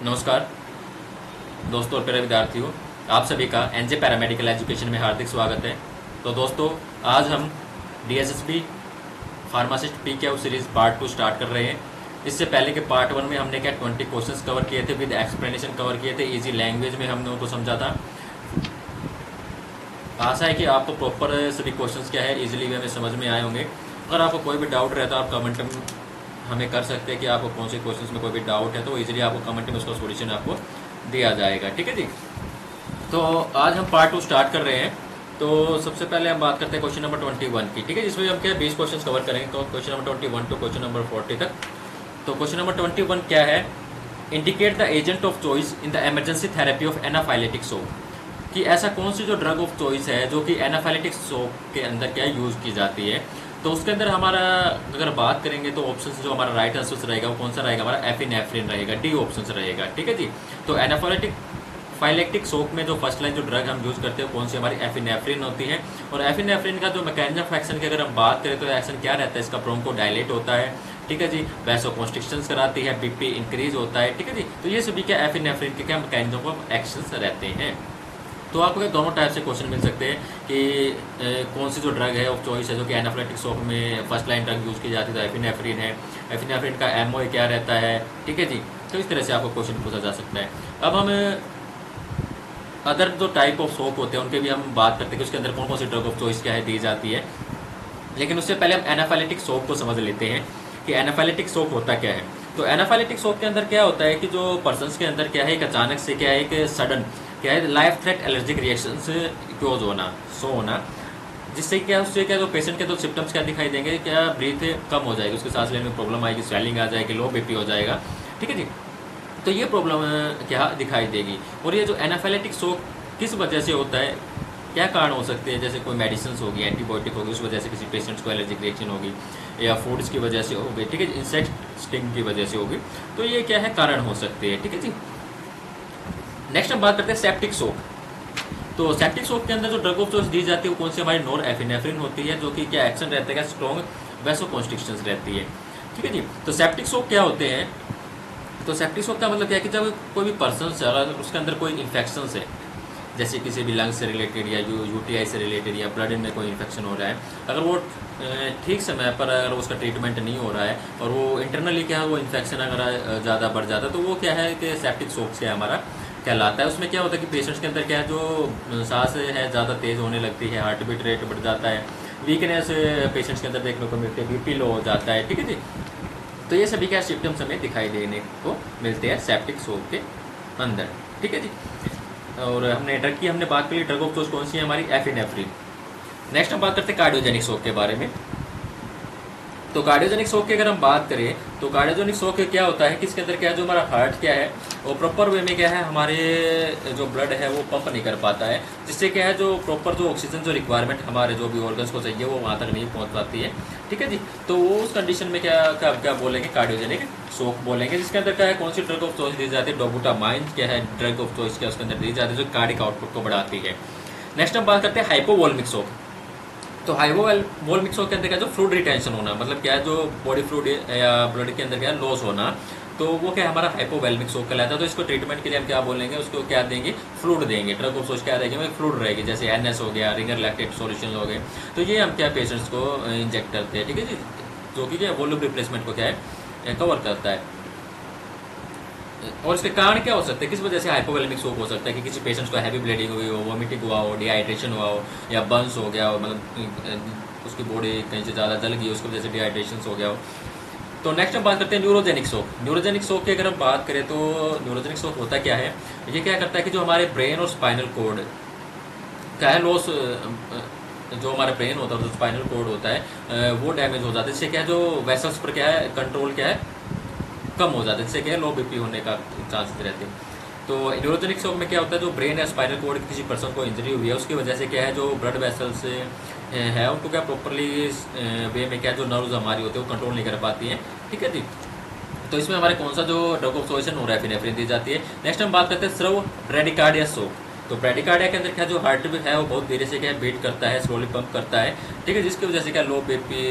नमस्कार दोस्तों और प्यारे विद्यार्थियों, आप सभी का एनजे पैरामेडिकल एजुकेशन में हार्दिक स्वागत है। तो दोस्तों, आज हम DSSB pharmacist PQ series part 2 start कर रहे हैं। इससे पहले के पार्ट 1 में हमने क्या 20 क्वेश्चंस कवर किए थे, विद एक्सप्लेनेशन कवर किए थे, इजी लैंग्वेज में हमने उनको समझा था। आशा है कि आपको प्रॉपर सभी क्वेश्चंस क्या है इजीली वे में समझ में आए होंगे। अगर आपको कोई भी डाउट रहता है आप कमेंट में हमें कर सकते हैं कि आपको कौन से क्वेश्चंस में कोई भी डाउट है, तो इजीली आपको कमेंट में उसका सॉल्यूशन आपको दिया जाएगा। ठीक है जी। तो आज हम पार्ट 2 स्टार्ट कर रहे हैं। तो सबसे पहले हम बात करते हैं क्वेश्चन नंबर 21 की। ठीक है, जिसमें हम क्या 20 क्वेश्चन कवर करेंगे, तो question number 21 to question number 40 तक। तो क्वेश्चन नंबर 21 क्या है, indicate the agent of choice in the emergency therapy of anaphylactic shock. कि ऐसा कौन सी जो ड्रग ऑफ चॉइस है जो कि एनाफाइलेटिक शॉक के अंदर क्या यूज़ की जाती है। तो उसके अंदर हमारा अगर बात करेंगे तो ऑप्शन जो हमारा राइट आंसर रहेगा वो कौन सा रहेगा, हमारा एफिनेफ्रिन रहेगा, डी ऑप्शन रहेगा। ठीक है जी। तो एनाफाइलेटिक फाइलेक्टिक शॉक में जो फर्स्ट लाइन जो ड्रग हम यूज़ करते हैं कौन सी, हमारी एफिनेफ्रिन होती है। और एफिनेफ्रिन का जो मैकेनिज्म ऑफ एक्शन की अगर हम बात करें तो एक्शन क्या रहता है, इसका ब्रोंको डायलेट होता है। ठीक है जी। वैसोकॉन्स्ट्रिक्शंस कराती है, बीपी इंक्रीज होता है। ठीक है जी। तो ये सभी क्या एफिनेफ्रिन के क्या मैकेनिज्म ऑफ एक्शंस रहते हैं। तो आपको दोनों टाइप से क्वेश्चन मिल सकते हैं कि कौन सी जो ड्रग है ऑफ चॉइस है जो कि एनाफिलेक्टिक शॉक में फर्स्ट लाइन ड्रग यूज़ की जाती है, तो एफिनेफ्रिन है। एफिनेफ्रिन का एमओ क्या रहता है। ठीक है जी। तो इस तरह से आपको क्वेश्चन पूछा जा सकता है। अब हम अदर जो टाइप ऑफ शॉक होते हैं उनके भी हम बात करते हैं कि उसके अंदर कौन कौन सी ड्रग ऑफ चॉइस क्या है दी जाती है। लेकिन उससे पहले हम एनाफाइलेटिक शॉक को समझ लेते हैं कि एनाफाइलेटिक शॉक होता क्या है। तो एनाफाइलेटिक शॉक के अंदर क्या होता है कि जो पर्सन्स के अंदर क्या है, एक अचानक से क्या है, एक सडन क्या है, लाइफ थ्रेट एलर्जिक रिएक्शन से क्योज होना, शो होना, जिससे क्या उससे क्या जो पेशेंट के तो सिम्टम्स क्या दिखाई देंगे, क्या ब्रीथ कम हो जाएगी, उसके सांस लेने में प्रॉब्लम आएगी, स्वेलिंग आ जाएगी, लो बीपी हो जाएगा। ठीक है जी। तो ये प्रॉब्लम क्या दिखाई देगी। और ये जो एनाफाइलेटिक शॉक किस वजह से होता है, क्या कारण हो सकते हैं, जैसे कोई मेडिसिन होगी, एंटीबायोटिक होगी, उस वजह से किसी पेशेंट्स को एलर्जिक रिएक्शन होगी, या फूड्स की वजह से होगी। ठीक है, इंसेक्ट स्टिंग की वजह से होगी। तो ये क्या है, कारण हो सकते हैं। ठीक है जी। नेक्स्ट हम बात करते हैं सेप्टिक शॉक। तो सेप्टिक शॉक के अंदर जो ड्रग ऑफ चॉइस दी जाती है वो कौन सी, हमारी नॉर एफिनेफ्रिन होती है, जो कि क्या एक्शन रहता है, क्या स्ट्रॉन्ग वैसोकॉन्स्ट्रिक्शंस रहती है। ठीक है जी। तो सेप्टिक शॉक क्या होते हैं, तो सेप्टिक शॉक का मतलब क्या है कि जब कोई भी पर्सन है अगर उसके अंदर कोई इन्फेक्शन है, जैसे किसी भी लंग्स से रिलेटेड या यूटीआई से रिलेटेड या ब्लड में कोई इन्फेक्शन हो रहा है, अगर वो ठीक समय पर अगर उसका ट्रीटमेंट नहीं हो रहा है और वो इंटरनली क्या है वो इन्फेक्शन अगर ज़्यादा बढ़ जाता है, तो वो क्या है कि सेप्टिक शॉक से हमारा कहलाता है। उसमें क्या होता है कि पेशेंट्स के अंदर क्या है, जो सांस है ज़्यादा तेज़ होने लगती है, हार्ट बीट रेट बढ़ जाता है, वीकनेस पेशेंट्स के अंदर देखने को मिलती है, बीपी लो हो जाता है। ठीक है जी। तो ये सभी क्या सिम्टम्स हमें दिखाई देने को मिलते हैं सेप्टिक शॉक के अंदर। ठीक है जी। और हमने ड्रग की हमने बात करी, ड्रग ऑफ चॉइस कौन सी है, हमारी एफिनेफ्रिन। नेक्स्ट हम बात करते हैं कार्डियोजेनिक शॉक के बारे में। तो कार्डियोजेनिक शॉक की अगर हम बात करें तो कार्डियोजेनिक शॉक क्या होता है कि इसके अंदर क्या है, जो हमारा हार्ट क्या है वो प्रॉपर वे में क्या है, हमारे जो ब्लड है वो पंप नहीं कर पाता है, जिससे क्या है जो प्रॉपर जो ऑक्सीजन जो रिक्वायरमेंट हमारे जो भी ऑर्गन्स को चाहिए वो वहाँ तक नहीं पहुँच पाती है। ठीक है जी। तो वो उस कंडीशन में क्या क्या क्या बोलेंगे, कार्डियोजेनिक शॉक बोलेंगे, जिसके अंदर क्या है, कौन सी ड्रग ऑफ चॉइस दी जाती है, डोबुटामाइन क्या है ड्रग ऑफ चॉइस क्या उसके अंदर दी जाती है, जो कार्डिक आउटपुट को बढ़ाती है। नेक्स्ट हम बात करते हैं हाइपोवोल्मिक शॉक। तो हाइपोवोल्मिक शॉक के अंदर क्या जो फ्लूइड रिटेंशन होना, मतलब क्या है जो बॉडी फ्लूइड या ब्लड के अंदर क्या लॉस होना, तो वो क्या हमारा हाइपोवोल्मिक शॉक कहलाता है। तो इसको ट्रीटमेंट के लिए हम क्या बोलेंगे, उसको क्या देंगे, फ्लूइड देंगे, ड्रग ऑफ चॉइस क्या देंगे, फ्लूइड रहेगी, जैसे एनएस हो गया, रिंगर लैक्टेट सॉल्यूशन हो गए। तो ये हम क्या पेशेंट्स को इंजेक्ट करते हैं। ठीक है जी। जो कि क्या वॉल्यूम रिप्लेसमेंट को क्या है कवर करता है। और इसके कारण क्या हो सकते हैं, किस वजह से हाइपोवोलेमिक शॉक हो सकता है, कि किसी पेशेंट्स को हैवी ब्लीडिंग हुई हो, वॉमिटिंग हुआ हो, डिहाइड्रेशन हुआ हो, या बर्न्स हो गया हो, मतलब उसकी बॉडी कहीं से ज़्यादा जल गई हो, उसकी वजह से डिहाइड्रेशन हो गया हो। तो नेक्स्ट हम बात करते हैं न्यूरोजेनिक शॉक। न्यूरोजेनिक शॉक की अगर हम बात करें तो न्यूरोजेनिक शॉक होता क्या है, ये क्या करता है कि जो हमारे ब्रेन और स्पाइनल कोड क्या है लॉस, जो हमारा ब्रेन होता है, जो स्पाइनल कोड होता है वो डैमेज हो जाता है, जिससे क्या है जो वेसल्स पर क्या है कंट्रोल क्या है कम हो जाता है, जिससे क्या है लो बीपी होने का चांसेस रहते हैं। तो न्यूरोजेनिक शॉक में क्या होता है, जो ब्रेन या स्पाइनल कोड किसी पर्सन को इंजरी हुई है उसकी वजह से क्या है जो ब्लड वेसल्स है उनको क्या प्रॉपरली वे में क्या जो नर्व्स हमारी होती है वो कंट्रोल नहीं कर पाती हैं। ठीक है जी। तो इसमें हमारे कौन सा जो ड्रग ऑफ चॉइस है नोरेफिनेफ्रिन दी जाती है। नेक्स्ट हम बात करते हैं स्रव ब्रेडिकार्डिया शॉक। तो ब्रेडिकार्डिया के अंदर क्या जो हार्ट है वो बहुत धीरे से क्या बीट करता है, स्लोली पंप करता है। ठीक है, जिसकी वजह से क्या लो बीपी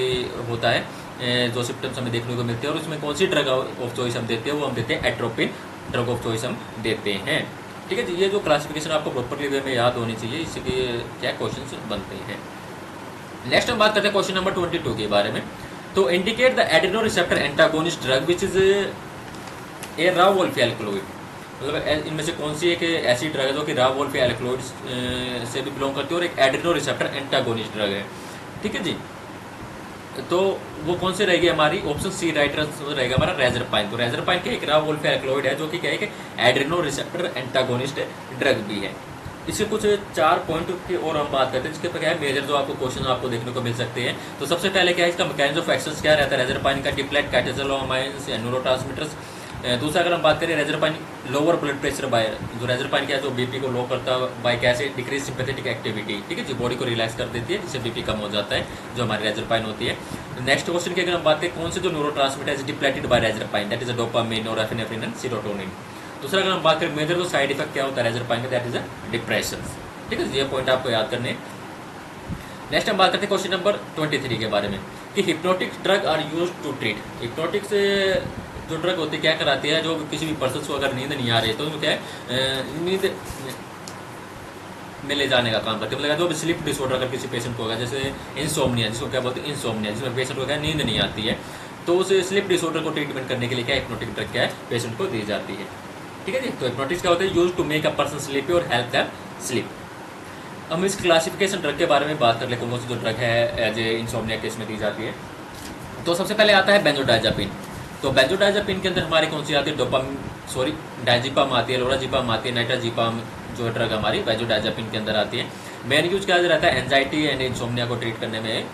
होता है, जो सिम्टम्स हमें देखने को मिलते हैं। और उसमें कौन सी ड्रग ऑफ चॉइस हम देते हैं, वो हम देते हैं एट्रोपिन ड्रग ऑफ चॉइस हम देते हैं। ठीक है जी, ये जो क्लासिफिकेशन आपको प्रॉपरली वे में याद होनी चाहिए, इसके क्या क्वेश्चन बनते हैं। नेक्स्ट हम बात करते हैं क्वेश्चन नंबर 22 के बारे में। तो indicate the Adreno receptor antagonist drug which is a रा वोल्फी एल्कलॉइड, मतलब इनमें से कौन सी एक ऐसी ड्रग है जो कि रा वोल्फी एल्कलॉइड से भी बिलोंग करती है और एक एड्रेनो रिसेप्टर एंटागोनिस्ट ड्रग है। ठीक है जी, तो वो कौन सी रहेगी हमारी, ऑप्शन सी राइट रहेगा हमारा रेजरपाइन। तो रेजरपाइन के एक रा वोल्फी एल्कलॉइड है जो कि क्या है कि एड्रेनो रिसेप्टर एंटागोनिस्ट ड्रग भी है। इसके कुछ 4 पॉइंट की और हम बात करते हैं जिसके पर क्या है मेजर जो आपको क्वेश्चन आपको देखने को मिल सकते हैं। तो सबसे पहले क्या है इसका मैकेनिज्म ऑफ एक्शन क्या रहता है, रेजरपाइन का डिप्लेट कैटेचोलामाइन्स या न्यूरोट्रांसमीटर्स। दूसरा अगर हम बात करें reserpine lower blood pressure by, जो रेजरपाइन क्या है जो बीपी को लो करता है बाय कैसे डिक्रीज सिंपैथेटिक एक्टिविटी। ठीक है जी, बॉडी को रिलैक्स कर देती है जिससे बीपी कम हो जाता है, जो हमारी रेजरपाइन होती है। नेक्स्ट क्वेश्चन की अगर हम बात करें कौन से जो neurotransmitter is depleted by reserpine, that is dopamine, norepinephrine and serotonin. दूसरा अगर हम बात करें मेजर जो साइड इफेक्ट क्या होता है रेजरपाइन का, दैट इज अ डिप्रेशन। ठीक है, ये पॉइंट आपको याद करने। नेक्स्ट हम बात करते हैं क्वेश्चन नंबर 23 के बारे में कि hypnotic drug are use to treat. Hypnotic से जो ड्रग होती है क्या कराती है, जो किसी भी पर्सन को अगर नींद नहीं आ रही है तो उसमें क्या है नींद में ले जाने का काम करती है। मतलब जो भी स्लीप डिसऑर्डर अगर किसी पेशेंट को होगा, जैसे इंसोम्निया जिसको क्या बोलते हैं इंसोम्निया, जिसमें पेशेंट को क्या नींद नहीं आती है, तो उस स्लीप डिसऑर्डर को ट्रीटमेंट करने के लिए क्या हिप्नोटिक ड्रग क्या है पेशेंट को दी जाती है। ठीक है जी, तो हिप्नोटिक्स क्या होता है, use to make a person sleepy और हेल्प देम स्लीप। हम इस क्लासिफिकेशन ड्रग के बारे में बात कर ले, कौन सी जो ड्रग है एज ए इंसोम्निया केस में दी जाती है। तो सबसे पहले आता है बेंजोडाइजापिन। तो बेंजोडाइजापिन के अंदर हमारी कौन सी आती है, डायजिपाम आती है, लोराजिपाम आती है, नाइट्राजिपाम जो ड्रग हमारी बेंजोडाइजापिन के अंदर आती है। मेन यूज क्या रहता है, एंजाइटी एंड इंसोम्निया को ट्रीट करने में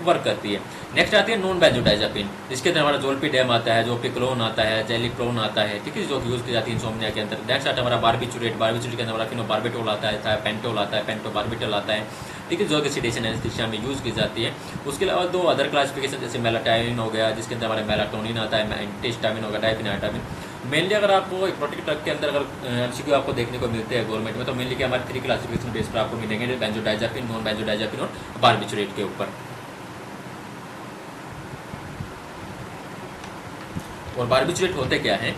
वर्क करती है। नेक्स्ट आती है नॉन बेंजोडाइजापिन, जिसके अंदर हमारा जोल्पिडेम आता है, जोपिक्लोन आता है, जेलिक्लोन आता है। ठीक है, जो यूज की जाती है इंसोम्निया के अंदर। नेक्स्ट आता है हमारा बारबिचुरेट, बारबिचुरेट के अंदर हमारा फिनोबार्बिटोल आता है, पेंटोल आता है, पेंटोबार्बिटोल आता है। ठीक है, जो कि सेडेशन एनेस्थीसिया में यूज की जाती है। उसके अलावा 2 अदर क्लासिफिकेशन जैसे मेलाटोनिन हो गया, जिसके अंदर हमारा मेलाटोनिन आता है, एंटीहिस्टामिन होगा, डायफिनाटामिन। मेनली अगर आपको हिप्नोटिक ड्रग के अंदर अगर एमसीक्यू आपको देखने को मिलते हैं गवर्नमेंट में, तो मेनली क्या हमारे 3 क्लासिफिकेशन बेस पर आपको मिलेंगे, बेंजोडाइजापिन, नॉन बेंजोडाइजापिन और बारबिचुरेट के ऊपर। और बारबिचुरेट होते क्या हैं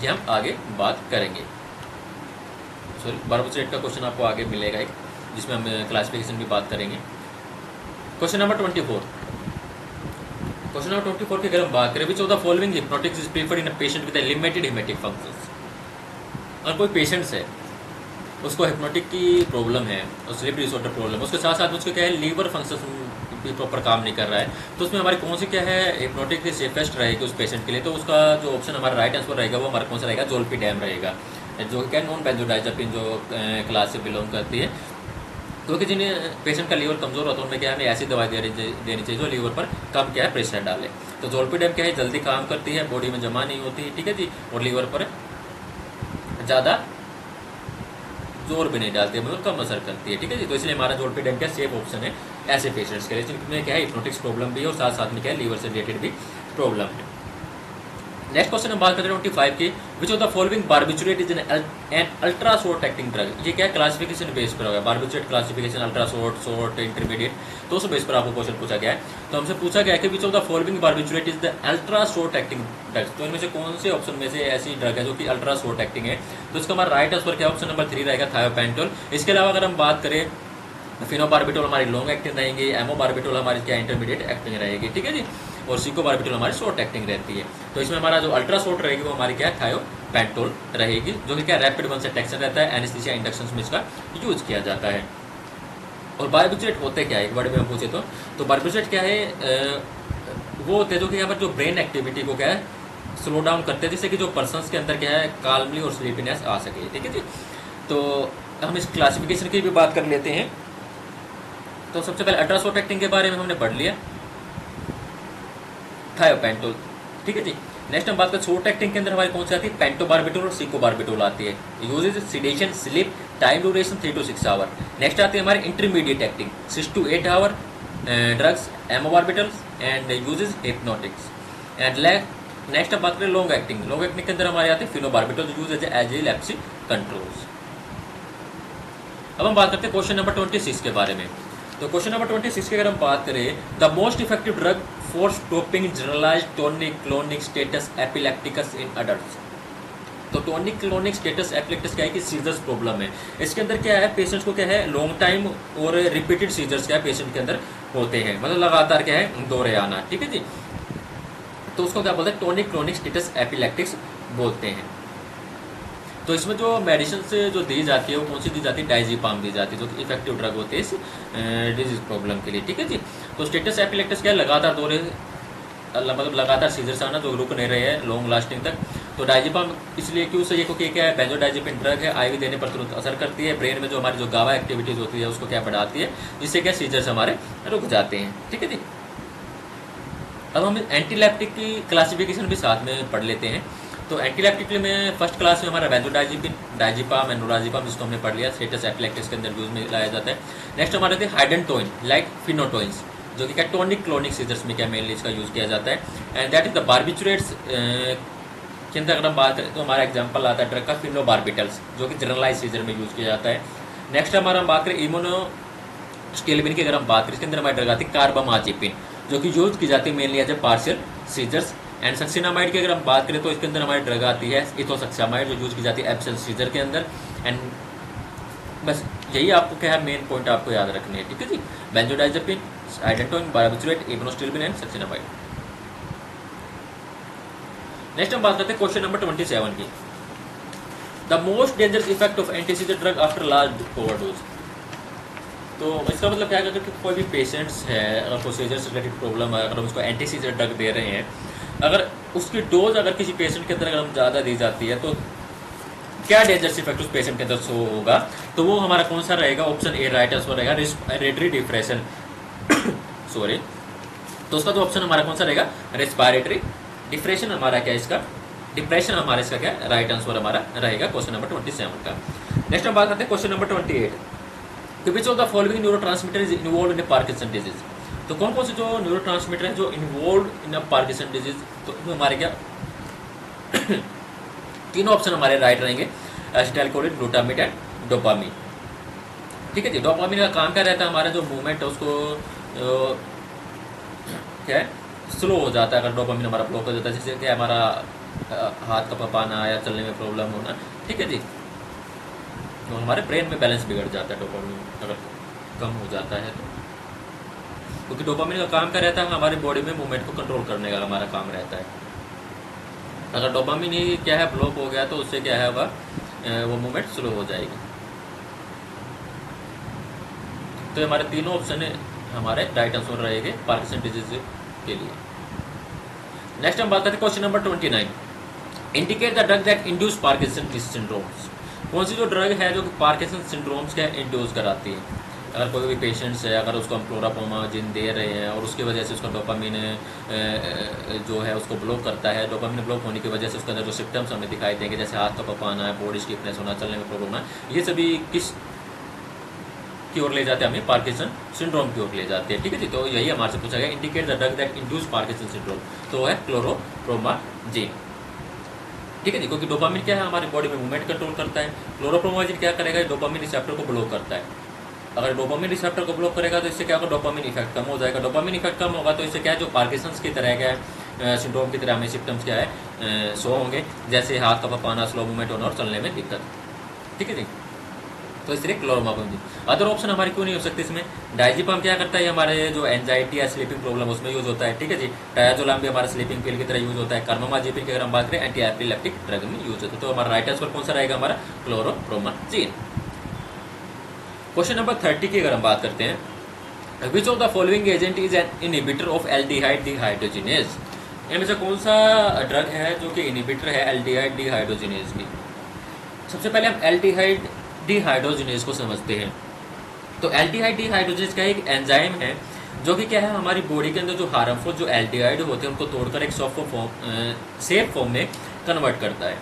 ये हम आगे बात करेंगे। सॉरी, बारबिचुरेट का क्वेश्चन आपको आगे मिलेगा एक, जिसमें हम क्लासिफिकेशन भी बात करेंगे। Question number 24। क्वेश्चन नंबर 24 की अगर हम बात करें, which of the following hypnotics is preferred in a patient with limited hypnotic functions. अगर कोई पेशेंट्स है उसको हिप्नोटिक की प्रॉब्लम है और स्लीप डिसऑर्डर प्रॉब्लम, उसके साथ साथ उसको क्या है लीवर फंक्शन भी प्रॉपर काम नहीं कर रहा है, तो उसमें हमारी कौन सी क्या है हिप्नोटिक की सेफेस्ट रहेगी उस पेशेंट के लिए। तो उसका जो ऑप्शन हमारा राइट आंसर रहेगा वो हमारा कौन सा रहेगा, जोल्पिडेम रहेगा, जो क्या नॉन बेंजोडाइजापिन जो क्लास से बिलोंग करती है। क्योंकि जिन पेशेंट का लीवर कमजोर होता है उनमें क्या है हमें ऐसी दवाई देनी चाहिए जो लीवर पर कम क्या है प्रेशर डाले। तो जोल्पिडेम क्या है जल्दी काम करती है, बॉडी में जमा नहीं होती है। ठीक है जी, और लीवर पर ज़्यादा जोर भी नहीं डालती है, मतलब कम असर करती है। ठीक है जी, तो इसलिए हमारा जोल्पिडेम क्या सेफ ऑप्शन है ऐसे पेशेंट्स के लिए जिनमें क्या है हिप्नोटिक्स प्रॉब्लम भी है और साथ साथ में क्या है लीवर से रिलेटेड भी प्रॉब्लम है। नेक्स्ट क्वेश्चन हम बात करते हैं 25 की, विच of the following barbiturate is an ultra short acting drug. ये क्या क्लासिफिकेशन बेस पर होगा, barbiturate classification ultra short, intermediate, तो उस बेस पर आपको क्वेश्चन पूछा गया है। तो हमसे पूछा गया है कि विच of the following barbiturate is the ultra short acting drug. तो इनमें से कौन से ऑप्शन में से ऐसी ड्रग है जो कि अल्ट्रा शॉर्ट एक्टिंग है। तो इसका हमारा राइट आंसर क्या ऑप्शन नंबर 3 रहेगा, थायोपेंटोल। इसके अलावा अगर हम बात करें फिनोबार्बिटोल हमारी लॉन्ग एक्टिंग रहेंगी, एमोबार्बिटोल हमारी क्या इंटरमीडिएट एक्टिंग रहेगी। ठीक है जी, और सिकोबार्बिटोल हमारी शॉर्ट एक्टिंग रहती है। तो इसमें हमारा जो अल्ट्रा शॉर्ट रहेगी वो हमारी क्या है थायोपेंटोल रहेगी, जो कि क्या रैपिड वनसेट एक्शन रहता है, एनेस्थीसिया इंडक्शन में इसका यूज किया जाता है। और बारबिचुरेट होते क्या है एक वर्ड में हम पूछे तो बारबिचुरेट क्या है वो होते हैं जो कि यहाँ पर जो ब्रेन एक्टिविटी को क्या है स्लो डाउन करते हैं, जिससे कि जो पर्सन्स के अंदर क्या है काल्मली और स्लीपीनेस आ सके। ठीक है जी, तो हम इस क्लासिफिकेशन की भी बात कर लेते हैं। तो सबसे पहले अल्ट्रा शॉर्ट एक्टिंग के बारे में हमने पढ़ लिया, थायोपेंटोल। ठीक है जी, नेक्स्ट हम बात करें शॉर्ट एक्टिंग के अंदर हमारी कौन सी आती है, पेंटोबार्बिटोल और सिकोबार्बिटोल आती है। Uses sedation, sleep, time duration 3 to 6 hour. Next आती है हमारी intermediate acting 6 to 8 hour drugs, amobarbitals and uses hypnotics. And next हम बात करें लॉन्ग एक्टिंग। लॉन्ग एक्टिंग के अंदर हमारे आते हैं फिनोबार्बिटोल जो यूज एज एपिलेप्सी कंट्रोल्स। अब हम बात करते हैं क्वेश्चन नंबर 26 के बारे में। तो क्वेश्चन नंबर 26 की अगर हम बात करें, the most effective drug for stopping generalised tonic clonic status epilepticus in adults. तो टोनिक क्लोनिक स्टेटस एपिलेप्टिकस क्या है कि सीजर्स प्रॉब्लम है। इसके अंदर क्या है, पेशेंट्स को क्या है लॉन्ग टाइम और रिपीटेड सीजर्स क्या है पेशेंट के अंदर होते हैं, मतलब लगातार क्या है दौरे आना, ठीक है जी। तो उसको क्या बोलते हैं, टोनिक क्लोनिक स्टेटस एपिलेप्टिक्स बोलते हैं। तो इसमें जो मेडिसिन से जो दी जाती है वो कौन सी दी जाती है, डायज़ेपाम दी जाती है, जो कि इफेक्टिव ड्रग होते हैं इस डिजीज प्रॉब्लम के लिए, ठीक है जी। तो स्टेटस एपिलेप्टिक्स क्या है, लगातार दौरे, मतलब लगातार सीजर्स आना जो रुक नहीं रहे हैं लॉन्ग लास्टिंग तक। तो डायज़ेपाम इसलिए क्यों सही है, क्योंकि क्या है बेंजोडाइजेपिन ड्रग है, आईवी देने पर तुरंत असर करती है, ब्रेन में जो हमारी जो गावा एक्टिविटीज़ होती है उसको क्या बढ़ाती है, जिससे क्या सीजर्स हमारे रुक जाते हैं, ठीक है जी। अब हम एंटीलेप्टिक की क्लासिफिकेशन भी साथ में पढ़ लेते हैं। तो एंटीलेप्टिक में फर्स्ट क्लास में हमारा बेंजोडाइजेपिन, डायज़ेपाम, एनोडायज़ेपाम, जिसको हमने पढ़ लिया, स्टेटस एपिलेप्टिक्स के अंदर यूज में लाया जाता है। नेक्स्ट हमारे थे हाइडेंटोइन लाइक फिनोटोइंस, जो कि क्या टोनिक क्लोनिक सीजर्स में क्या मेनली इसका यूज़ किया जाता है। And that is the barbiturates के अंदर अगर हम बात करें तो हमारा एग्जांपल आता है ड्रग का फिनोबार्बिटल्स, जो कि जनरलाइज सीजर में यूज़ किया जाता है। नेक्स्ट हमारा हम बात करें इम्यूनोस्टिलबिन की, अगर हम बात करें इसके अंदर हमारी ड्रग आती है कार्बामाजिपिन, जो कि यूज की जाती है mainly as a partial seizures. And succinimide की अगर हम बात करें तो इसके अंदर हमारी ड्रग आती है इथोसक्सामाइड, जो यूज की जाती है एब्सेंस सीजर के अंदर। एंड बस यही आपको क्या है मेन पॉइंट आपको याद रखने हैं, ठीक है जी। Benzodiazepine, hydantoin, barbiturate, iminostilbene and succinimide. Next हम बात करते हैं क्वेश्चन नंबर 27 की, the most dangerous effect of antiseizure drug after large overdose. तो इसका मतलब क्या है, अगर कोई भी पेशेंट्स है, अगर कोई सीजर से रिलेटेड प्रॉब्लम है, अगर हम उसको एंटीसीजर ड्रग दे रहे हैं, अगर उसकी डोज अगर किसी पेशेंट के अंदर अगर हम ज़्यादा दी जाती है तो क्या डेंजरस इफेक्ट उस पेशेंट के अंदर शो होगा। तो वो हमारा कौन सा रहेगा, ऑप्शन ए राइट आंसर रहेगा रेस्पिरेटरी डिप्रेशन सॉरी। तो उसका जो ऑप्शन हमारा कौन सा रहेगा, रेस्पिरेटरी डिप्रेशन हमारा क्या है इसका, डिप्रेशन हमारा इसका क्या राइट आंसर हमारा रहेगा क्वेश्चन नंबर 27 का। नेक्स्ट हम बात करते हैं question number 28, which of the following neurotransmitter is involve in Parkinson disease. तो कौन कौन से जो न्यूरोट्रांसमीटर है जो इन्वॉल्व इन पार्किंसन डिजीज, तो हमारे क्या तीनों ऑप्शन हमारे राइट रहेंगे, एसिटाइलकोलिन, ग्लूटामेट एंड डोपामीन, ठीक है जी। डोपामीन का काम क्या रहता है, हमारा जो मूवमेंट है उसको क्या है स्लो हो जाता है, अगर डोपामीन हमारा ब्लॉक हो जाता है, जैसे कि हमारा हाथ का पपाना या चलने में प्रॉब्लम होना, ठीक है जी। तो हमारे ब्रेन में बैलेंस बिगड़ जाता है डोपामीन अगर कम हो जाता है तो, क्योंकि डोपामीन का काम क्या रहता है, हमारी बॉडी में मूवमेंट को कंट्रोल करने का हमारा काम रहता है। अगर डोपामीन ही क्या है ब्लॉक हो गया तो उससे क्या है वो मूवमेंट स्लो हो जाएगी। तो हमारे तीनों ऑप्शन हमारे राइट आंसर रहेंगे पार्किंसन डिजीज के लिए। नेक्स्ट हम बात करते हैं question number 29, indicate the drug that induce Parkinson syndromes. कौन सी जो ड्रग है जो कि पार्किंसन सिंड्रोम्स का इंड्यूस कराती है। अगर कोई भी पेशेंट्स है, अगर उसको हम क्लोराप्रोमाजिन दे रहे हैं और उसकी वजह से उसका डोपामीन जो है उसको ब्लॉक करता है, डोपामीन ब्लॉक होने की वजह से उसके अंदर जो सिम्टम्स हमें दिखाई देंगे, जैसे हाथ का पपाना है, बॉडी स्टिफनेस होना, चलने में प्रॉब्लम है, ये सभी किस की ओर ले जाते हैं, हमें पार्किंसन सिंड्रोम की ओर ले जाते हैं, ठीक है जी। तो यही हमारे से पूछा गया, indicate the drug that induce Parkinson syndrome, तो है क्लोरोप्रोमाजिन, ठीक है जी। क्योंकि डोपामीन क्या है हमारी बॉडी में मूवमेंट कंट्रोल करता है, क्लोरोप्रोमाजिन क्या करेगा, डोपामीन रिसेप्टर को ब्लॉक करता है। अगर डोपामीन रिसेप्टर को ब्लॉक करेगा तो इससे क्या होगा, डोपामीन इफेक्ट कम हो जाएगा। डोपामीन इफेक्ट कम होगा तो इससे क्या है, जो पार्किंसंस की तरह क्या है सिंड्रोम की तरह हमें सिम्टम्स क्या है शो होंगे, जैसे हाथ का पपाना, स्लो मूवमेंट होना और चलने में दिक्कत, ठीक है जी। तो इसलिए क्लोरोप्रोमाजिन। अदर ऑप्शन हमारे क्यों नहीं हो सकते इसमें, डायज़ेपाम क्या करता है, हमारे जो एंजाइटी या स्लीपिंग प्रॉब्लम उसमें यूज होता है, ठीक है जी। डायाजोलाम भी हमारा स्लीपिंग पिल की तरह यूज होता है। कार्बामाजिपिन की अगर हम बात करें एंटी एपिलेप्टिक ड्रग में यूज होता है। तो हमारा राइट आंसर कौन सा रहेगा, हमारा क्लोरोप्रोमाजिन। क्वेश्चन नंबर 30 की अगर हम बात करते हैं, विच of the following agent is an inhibitor of aldehyde dehydrogenase. इनमें से कौन सा ड्रग है जो कि इनहिबिटर है एल्डिहाइड डिहाइड्रोजिनेज की। सबसे पहले हम एल्डिहाइड डिहाइड्रोजिनेज को समझते हैं। तो एल्डिहाइड डिहाइड्रोजिनेज का एक एंजाइम है जो कि क्या है, हमारी बॉडी के अंदर जो हार्मफुल जो एल्डिहाइड होते हैं उनको तोड़कर एक सेफ फॉर्म में कन्वर्ट करता है।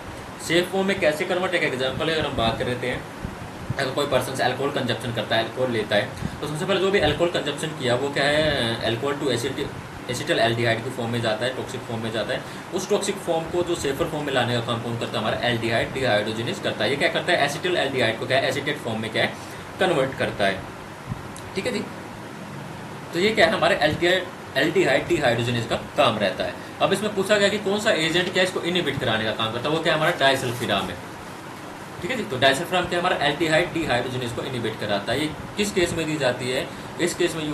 सेफ फॉर्म में कैसे कन्वर्ट, एक एग्जाम्पल है अगर हम बात कर रहे हैं, अगर कोई पर्सन एल्कोहल कंजप्शन करता है, अल्कोहल लेता है, तो सबसे पहले जो भी अल्कोहल कंजप्शन किया वो क्या है, अल्कोहल टू एसिटल एल्डिहाइड की फॉर्म में जाता है, टॉक्सिक फॉर्म में जाता है। उस टॉक्सिक फॉर्म को जो सेफर फॉर्म में लाने का काम कौन करता है, हमारा एल्डिहाइड डिहाइड्रोजिनेज करता है। ये क्या करता है, एसिटल एल्डिहाइड को क्या है एसिटेट फॉर्म में क्या है कन्वर्ट करता है, ठीक है जी। तो ये क्या है, हमारे एल्डिहाइड डिहाइड्रोजनेज का काम रहता है। अब इसमें पूछा गया कि कौन सा एजेंट क्या इसको इनहिबिट कराने का काम करता है, वो क्या हमारा डाइसल्फिराम है। ठीक है जी, तो डाइसल्फिराम क्या हमारा एल्डिहाइड डिहाइड्रोजनेज को इनहिबिट कराता है। ये किस केस में दी जाती है, इस केस में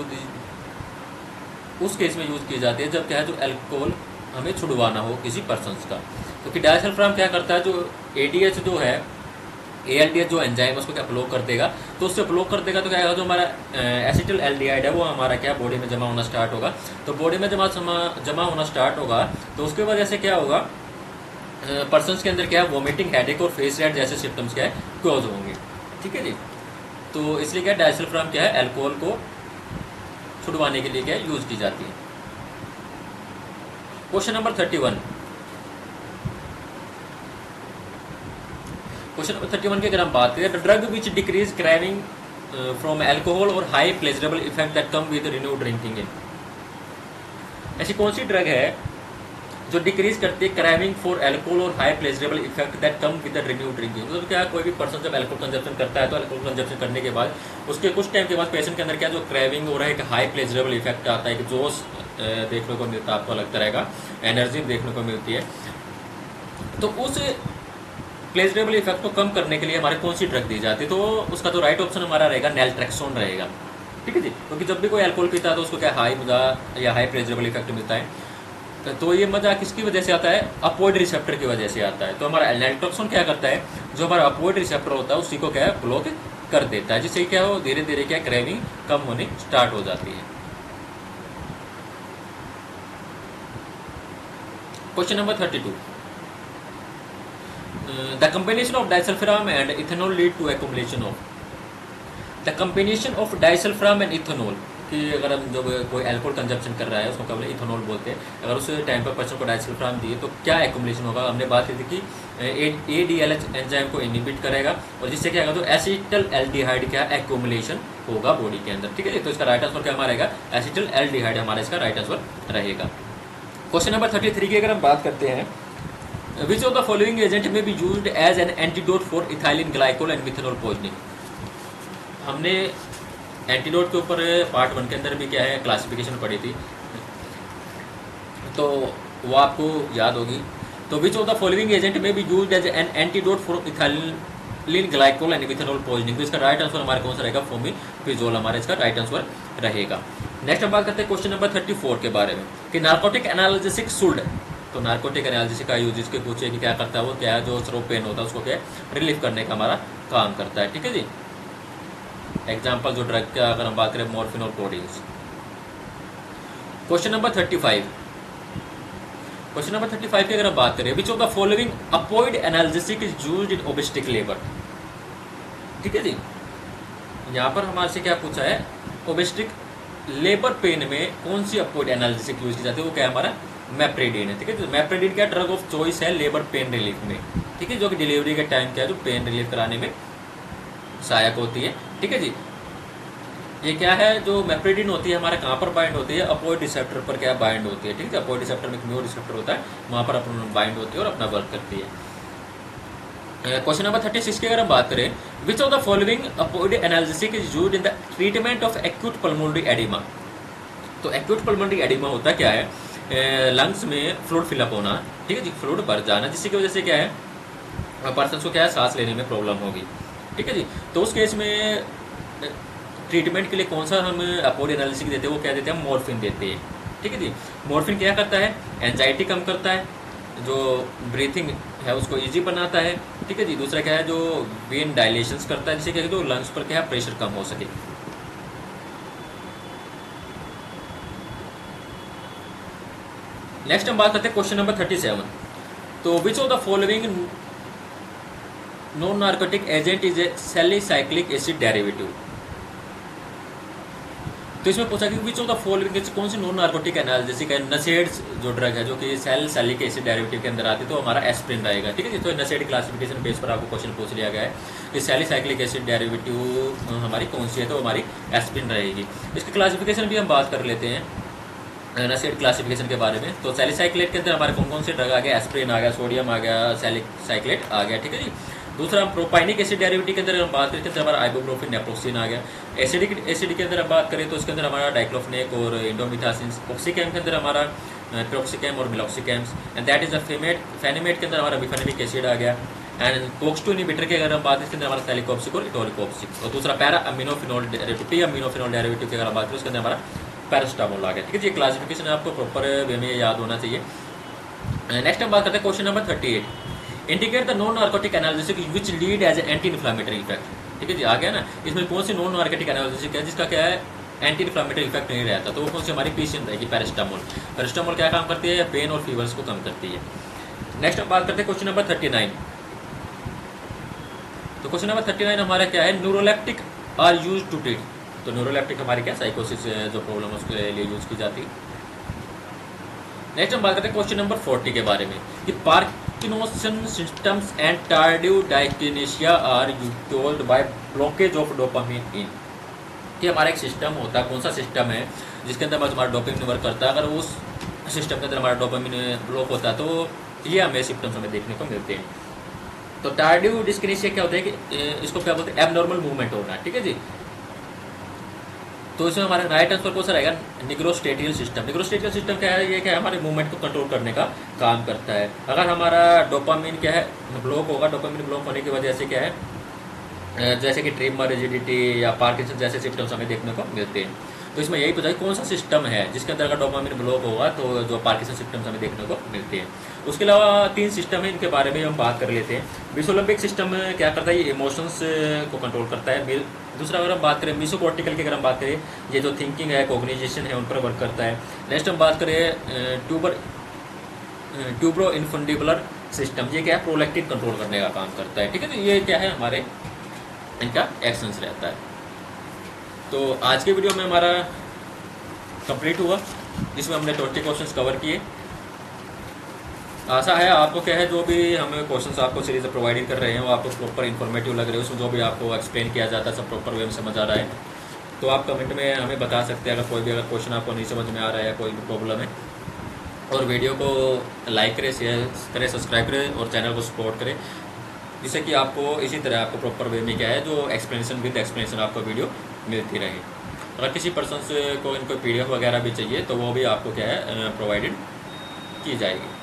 उस केस में यूज की जाती है जब क्या है जो अल्कोहल हमें छुड़वाना हो किसी पर्सन का। क्योंकि डाइसल्फिराम क्या करता है, जो एडीएच जो है, एएलडीएच जो एंजाइम उसको क्या ब्लॉक कर देगा, तो उससे ब्लॉक कर देगा तो क्या होगा, जो हमारा एसिटिल एल्डिहाइड है वो हमारा क्या बॉडी में जमा होना स्टार्ट होगा। तो बॉडी में जमा होना स्टार्ट होगा तो उसके वजह से क्या होगा, पर्सन्स के अंदर क्या है वॉमिटिंग, हेडेक और फेस रेड जैसे सिम्टम्स क्या है क्लोज होंगे। ठीक है जी, तो इसलिए क्या डाइसल्फिराम क्या है अल्कोहल को छुड़वाने के लिए क्या यूज की जाती है। क्वेश्चन नंबर 31, क्वेश्चन नंबर 31 की अगर हम बात करें, drug which decrease craving from alcohol और high pleasurable effect that come with renewed drinking in. ऐसी कौन सी ड्रग है जो डिक्रीज करती है क्रेविंग फॉर अल्कोहल और high pleasurable effect that come with renewed drinking. मतलब क्या, कोई भी पर्सन जब अल्कोहल कंजप्शन करता है तो अल्कोहल कंजप्शन करने के बाद उसके कुछ टाइम के बाद पेशेंट के अंदर क्या जो क्रेविंग हो रहा है, एक हाई प्लेजरेबल इफेक्ट आता है, एक जोश देखने को मिलता है, आपको लगता रहेगा एनर्जी देखने को मिलती है। तो उस प्लेजरेबल इफेक्ट को कम करने के लिए हमारे कौन सी ड्रग दी जाती है, तो उसका तो राइट ऑप्शन हमारा रहेगा नैल्ट्रेक्सोन रहेगा। ठीक है जी, क्योंकि जब भी कोई अल्कोहल पीता है तो उसको क्या हाई मजा या हाई प्लेजरेबल इफेक्ट मिलता है। तो ये मजा किसकी वजह से आता है, अपॉइड रिसेप्टर की वजह से आता है। तो हमारा नैल्ट्रेक्सोन क्या करता है, जो हमारा अपॉइड रिसेप्टर होता है उसी को क्या है ब्लॉक कर देता है, जिससे क्या हो धीरे धीरे क्या क्रेविंग कम होनी स्टार्ट हो जाती है। Question number 32, the combination of disulfiram and ethanol lead to accumulation of, the combination of disulfiram and ethanol, कि अगर हम जब कोई अल्कोहल कंजप्शन कर रहा है उसको क्या बोले इथेनॉल बोलते हैं, अगर उस टाइम पर पर्सन को डाइसल्फिराम दिए तो क्या एक्युमुलेशन होगा। हमने बात की थी कि एडीएलएच एंजाइम को इनहिबिट करेगा और जिससे क्या होगा, तो एसिटल एल्डिहाइड क्या एक्युमुलेशन होगा बॉडी के अंदर। ठीक है, तो इसका राइट आंसर क्या हमारा रहेगा, एसिटल एल्डिहाइड हमारा इसका राइट आंसर रहेगा। क्वेश्चन नंबर 33 की अगर हम बात करते हैं, Which of the following agent may be used as an antidote for ethylene glycol and methanol poisoning। हमने एंटीडोट के ऊपर पार्ट 1 के अंदर भी क्या है क्लासिफिकेशन पढ़ी थी, तो वो आपको याद होगी। तो which of the following agent में be used as an antidote for ethylene glycol and methanol poisoning. तो इसका राइट आंसर हमारा कौन सा रहेगा, फोमिपिजोल हमारा इसका राइट आंसर रहेगा। नेक्स्ट हम बात करते हैं क्वेश्चन नंबर 34 के बारे में कि नार्कोटिक एनाल्जेसिक शुड। तो नार्कोटिक एनाल्जेसिक का यूज इसके पूछे कि क्या करता है, वो क्या है जो थ्रो पेन होता है उसको क्या रिलीफ करने का हमारा काम करता है। ठीक है जी, एग्जाम्पल जो ड्रग का अगर हम बात करें मॉर्फिन और codeines. Question number 35, question number 35 की अगर हम बात करें, which of the following opioid analgesic is used in obstetric labour. ठीक है जी, यहाँ पर हमारे से क्या पूछा है, ओबेस्टिक लेबर पेन में कौन सी अपॉइड एनाल्जेसिक यूज की जाती है, वो क्या हमारा मैप्रेडिन है। ठीक है, तो मैप्रेडिन क्या ड्रग ऑफ चॉइस है लेबर पेन रिलीफ में। ठीक है, जो कि डिलीवरी के टाइम क्या है जो पेन रिलीफ कराने में सहायक होती है। ठीक है जी, ये क्या है जो मैप्रेडिन होती है हमारा कहाँ पर बाइंड होती है, अपॉइड रिसेप्टर पर क्या बाइंड होती है। ठीक है, अपॉइड रिसेप्टर में म्यू रिसेप्टर होता है, वहाँ पर अपन बाइंड होती है और अपना वर्क करती है। क्वेश्चन नंबर 36 की अगर हम बात करें, which of the following opioid analgesic is used in the treatment of acute pulmonary oedema. तो एक्यूट पल्मोनरी एडिमा होता क्या है, लंग्स में फ्लूइड फिलअप होना। ठीक है जी, फ्लूइड भर जाना, जिसकी वजह से क्या है पर्सन को क्या है सांस लेने में प्रॉब्लम होगी। ठीक है जी, तो उस केस में ट्रीटमेंट के लिए कौन सा हम अपॉइड एनाल्जेसिक देते हैं, वो क्या देते हैं, मॉर्फिन देते हैं। ठीक है जी, मॉर्फिन क्या करता है, एंजाइटी कम करता है, जो ब्रीथिंग है उसको इजी बनाता है। ठीक है जी, दूसरा क्या है जो वेन डायलेशंस करता है, जिससे क्या है तो लंग्स पर क्या है प्रेशर कम हो सके। नेक्स्ट हम बात करते हैं क्वेश्चन नंबर 37, तो which of the following non narcotic agent is a salicylic acid derivative. तो इसमें पूछा कि विच ऑफ द फॉलोइंग कौन सी नॉन नार्कोटिक एनाल्जेसिक है, नसेड्स जो ड्रग है जो कि सैलिसाइक्लिक एसिड डेरिवेटिव के अंदर आती है, तो हमारा एस्प्रिन रहेगा। ठीक है जी, तो नसेड क्लासिफिकेशन बेस पर आपको क्वेश्चन पूछ लिया गया है कि सैलिसाइक्लिक एसिड डेरिवेटिव हमारी कौन सी है, तो हमारी एस्प्रिन रहेगी। इसकी क्लासिफिकेशन भी हम बात कर लेते हैं नसेड क्लासिफिकेशन के बारे में। तो सैलिसाइक्लेट के अंदर हमारे कौन कौन से ड्रग आ गया, एस्प्रिन आ गया, सोडियम आ गया, सैलिसाइक्लेट आ गया। ठीक है जी, दूसरा हम प्रोपाइनिक एसिड डेरिवेटिव के अंदर हम बात करें, तो हमारा आइबुप्रोफेन नेप्रोक्सिन आ गया। एसिडिक के अंदर हम बात करें तो इसके अंदर हमारा डाइक्लोफेनेक और इंडोमिथासिन। ऑक्सीकैम के अंदर हमारा पिरोक्सिकैम और मिलोक्सिकैम्स, एंड दैट इज अ फेनेमेट के अंदर हमारा बिफेनेमिक एसिड आ गया। एंड कोक्स2 इनहिबिटर की अगर हम बात करें, इसके अंदर हमारा सैलिकोप्सिक और इटोलिकोप्सिक। और दूसरा पैरा अमीनोफिनोल डेरिवेटिव, टी अमीनोफिनोल डेरिवेटिव की अगर हम बात करें, उसके अंदर हमारा पैरास्टामोल आ गया। ठीक है जी, क्लासिफिकेशन आपको प्रॉपर वे में याद होना चाहिए। नेक्स्ट हम बात करते हैं question number 38, indicate the non narcotic analgesic which lead as anti inflammatory effect. ठीक है जी, आ गया ना। इसमें कौन सी नॉन नार्कोटिक एनाल्जेसिक है जिसका क्या है एंटी इन्फ्लामेटरी इफेक्ट नहीं रहता, तो वो कौन सी हमारी पीसीएन रहेगी, पैरास्टामोल। पैरास्टामोल क्या काम करती है, पेन और फीवर्स को कम करती है। नेक्स्ट हम बात करते हैं क्वेश्चन नंबर 39। तो क्वेश्चन नंबर 39 हमारा क्या है, neuroleptic are use to treat. तो न्यूरोलेप्टिक हमारी क्या साइकोसिस जो प्रॉब्लम है उसके लिए यूज की जाती है। नेक्स्ट हम बात करते हैं क्वेश्चन नंबर 40 के बारे में, कि Parkinson systems and tardive dyskinesia are told by blockage of dopamine in. कि हमारा एक सिस्टम होता है, कौन सा सिस्टम है जिसके अंदर बस हमारा डोपामिन वर्क करता है। अगर उस सिस्टम के अंदर हमारा डोपामिन ब्लॉक होता है तो ये हमें सिम्टम्स हमें देखने को मिलते हैं। तो टार्डिव डिस्किनेशिया क्या होता है कि इसको क्या बोलते हैं, एबनॉर्मल मूवमेंट होना। ठीक है जी, तो इसमें हमारा राइट आंसर कौन सा रहेगा, निग्रोस्टेटियल सिस्टम। निग्रोस्टेटियल सिस्टम क्या है, ये क्या है हमारे मूवमेंट को कंट्रोल करने का काम करता है। अगर हमारा डोपामिन क्या है ब्लॉक होगा, डोपामिन ब्लॉक होने की वजह से क्या है जैसे कि ट्रिमर, रिजिडिटी या पार्किंसन जैसे सिम्टम्स हमें देखने को मिलते हैं। तो इसमें यही पूछा कौन सा सिस्टम है जिसके अंदर अगर डोपामिन ब्लॉक होगा तो जो पार्किंसन सिम्टम्स हमें देखने को मिलते हैं। उसके अलावा 3 सिस्टम है, इनके बारे में हम बात कर लेते हैं। विसोलिम्बिक सिस्टम क्या करता है, ये इमोशंस को कंट्रोल करता है। दूसरा अगर हम बात करें मिसोकॉर्टिकल की, अगर हम बात करें ये जो थिंकिंग है, कॉग्निजेशन है, उन पर वर्क करता है। नेक्स्ट हम बात करें ट्यूबरो इन्फंडिबुलर सिस्टम, ये क्या है प्रोलैक्टिन कंट्रोल करने का काम करता है। ठीक है, तो ये क्या है हमारे इनका एक्शंस रहता है। तो आज के वीडियो में हमारा कंप्लीट हुआ, जिसमें हमने 20 क्वेश्चंस कवर किए। आशा है आपको क्या है जो भी हमें क्वेश्चंस आपको सीरीज प्रोवाइडिंग कर रहे हैं वो आपको प्रॉपर इन्फॉर्मेटिव लग रहे हैं, उसमें जो भी आपको एक्सप्लेन किया जाता है सब प्रॉपर वे में समझ आ रहा है। तो आप कमेंट में हमें बता सकते हैं अगर कोई भी अगर क्वेश्चन आपको नहीं समझ में आ रहा है या कोई भी प्रॉब्लम है। और वीडियो को लाइक करें, शेयर करें, सब्सक्राइब करें और चैनल को सपोर्ट करें, जिससे कि आपको इसी तरह आपको प्रॉपर वे में क्या है जो एक्सप्लेनेशन विद एक्सप्लेनेशन आपको वीडियो मिलती रहे। अगर किसी पर्सन को इनको PDF वगैरह भी चाहिए तो वो भी आपको क्या है प्रोवाइडेड की जाएगी।